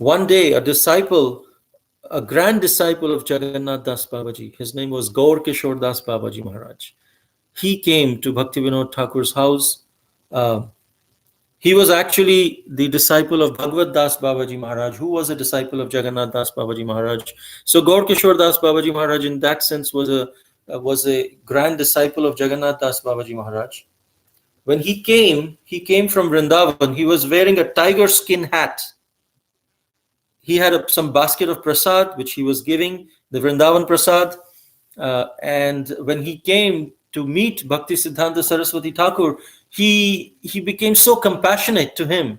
one day a grand disciple of Jagannath Das Babaji, his name was Gaur Kishore Das Babaji Maharaj. He came to Bhaktivinoda Thakur's house. He was actually the disciple of Bhagavad Das Babaji Maharaj, who was a disciple of Jagannath Das Babaji Maharaj. So Gaur Kishore Das Babaji Maharaj, in that sense, was a grand disciple of Jagannath Das Babaji Maharaj. When he came from Vrindavan. He was wearing a tiger skin hat. He had some basket of prasad, which he was giving, the Vrindavan prasad. And when he came to meet Bhakti Siddhanta Saraswati Thakur, he became so compassionate to him.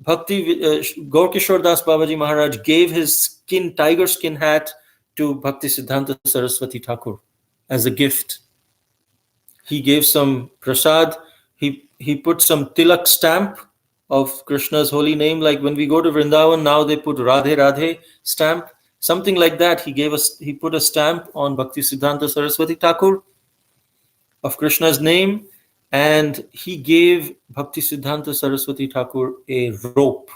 Gaur Kishore Das Babaji Maharaj gave his tiger skin hat to Bhakti Siddhanta Saraswati Thakur as a gift. He gave some prasad. He put some tilak stamp of Krishna's holy name, like when we go to Vrindavan now they put Radhe Radhe stamp, something like that. He put a stamp on Bhakti Siddhanta Saraswati Thakur of Krishna's name, and he gave Bhakti Siddhanta Saraswati Thakur a rope.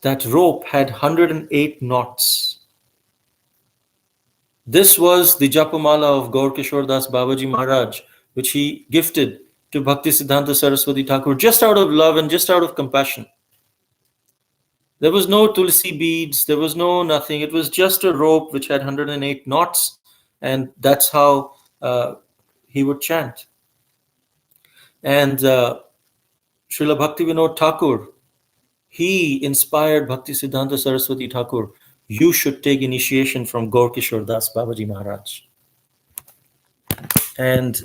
That rope had 108 knots. This was the Japamala of Gaur Kishore Das Babaji Maharaj, which he gifted to Bhakti Siddhanta Saraswati Thakur just out of love and just out of compassion. There was no tulsi beads, there was no nothing. It was just a rope which had 108 knots, and that's how he would chant. And Srila Bhaktivinoda Thakur, he inspired Bhakti Siddhanta Saraswati Thakur. You should take initiation from Gaur Kishore Das Babaji Maharaj. And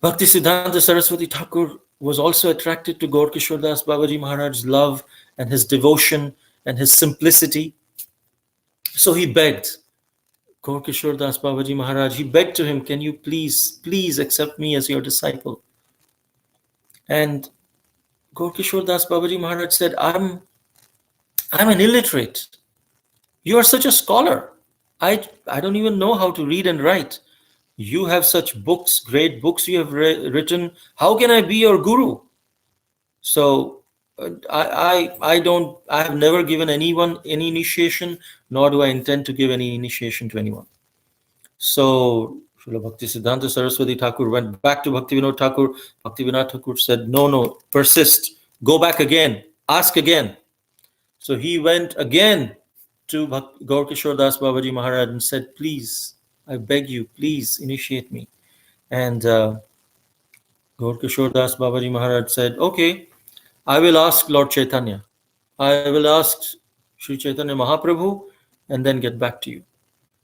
Bhakti Siddhanta Saraswati Thakur was also attracted to Gaur Kishore Das Babaji Maharaj's love and his devotion and his simplicity. So he begged Gaur Kishore Das Babaji Maharaj, he begged to him, can you please accept me as your disciple? And Gaur Kishore Das Babaji Maharaj said, I'm an illiterate. You are such a scholar. I don't even know how to read and write. You have such books, great books you have written. How can I be your guru? So I have never given anyone any initiation, nor do I intend to give any initiation to anyone. So Srila Bhakti Siddhanta Saraswati Thakur went back to Bhaktivinoda Thakur. Bhaktivinoda Thakur said, no, persist, go back again, ask again. So he went again to Gaur Kishore Das Babaji Maharaj and said, please, I beg you, please initiate me. And Gaur Kishore Das Babaji Maharaj said, okay, I will ask Lord Chaitanya. I will ask Sri Chaitanya Mahaprabhu and then get back to you.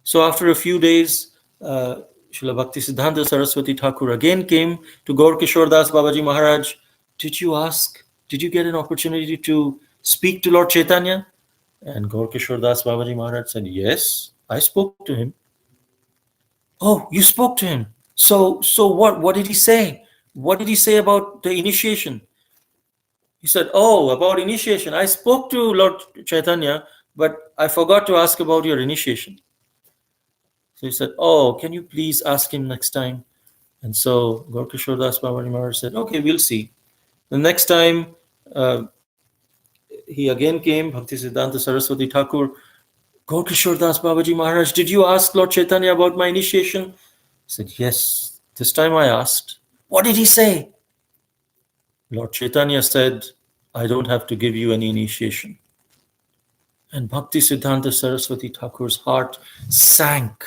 So after a few days, Srila Bhakti Siddhanta Saraswati Thakur again came to Gaur Kishore Das Babaji Maharaj. Did you get an opportunity to speak to Lord Chaitanya? And Gaur Kishore Das Babaji Maharaj said, yes, I spoke to him. Oh, you spoke to him. So what did he say? What did he say about the initiation? He said, oh, about initiation. I spoke to Lord Chaitanya, but I forgot to ask about your initiation. So he said, oh, can you please ask him next time? And so Gaur Kishore Das Babaji Maharaj said, okay, we'll see. The next time he again came, Bhakti Siddhanta Saraswati Thakur, Gaur Kishore Das Babaji Maharaj, did you ask Lord Chaitanya about my initiation? He said, yes, this time I asked. What did he say? Lord Chaitanya said, I don't have to give you any initiation. And Bhakti Siddhanta Saraswati Thakur's heart sank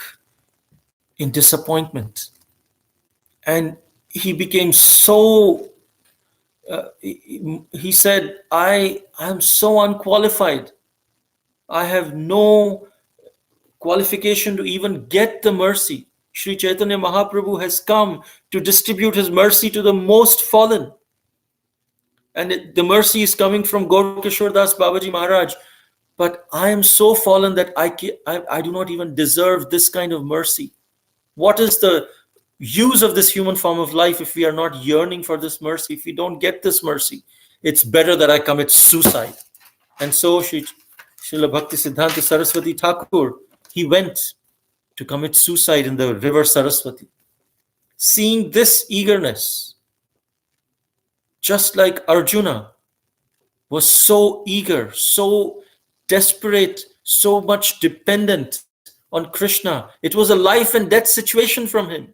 in disappointment. And he became so, he said, I am so unqualified. I have no qualification to even get the mercy. Sri Chaitanya Mahaprabhu has come to distribute his mercy to the most fallen. And the mercy is coming from Gaur Kishore Das Babaji Maharaj. But I am so fallen that I do not even deserve this kind of mercy. What is the use of this human form of life if we are not yearning for this mercy? If we don't get this mercy, it's better that I commit suicide. And so Srila Bhakti Siddhanta Saraswati Thakur, he went to commit suicide in the river Saraswati. Seeing this eagerness, just like Arjuna, was so eager, so desperate, so much dependent on Krishna. It was a life and death situation from him.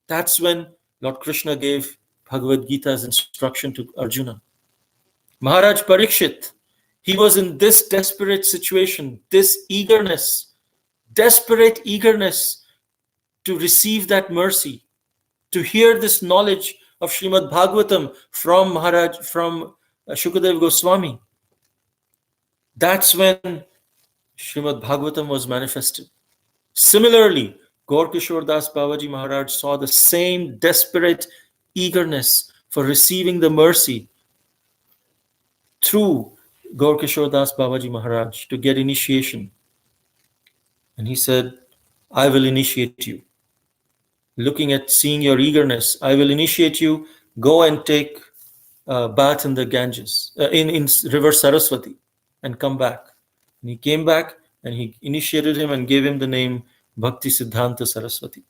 That's when Lord Krishna gave Bhagavad Gita's instruction to Arjuna. Maharaj Parikshit, he was in this desperate situation, this eagerness, desperate eagerness to receive that mercy, to hear this knowledge of Srimad Bhagavatam from Maharaj, from Shukadev Goswami. That's when Srimad Bhagavatam was manifested. Similarly, Gaur Kishore Das Babaji Maharaj saw the same desperate eagerness for receiving the mercy through Gaur Kishore Das Babaji Maharaj to get initiation. And he said, I will initiate you. Looking at, seeing your eagerness, I will initiate you. Go and take a bath in the Ganges, in river Saraswati, and come back. And he came back and he initiated him and gave him the name Bhakti Siddhanta Saraswati.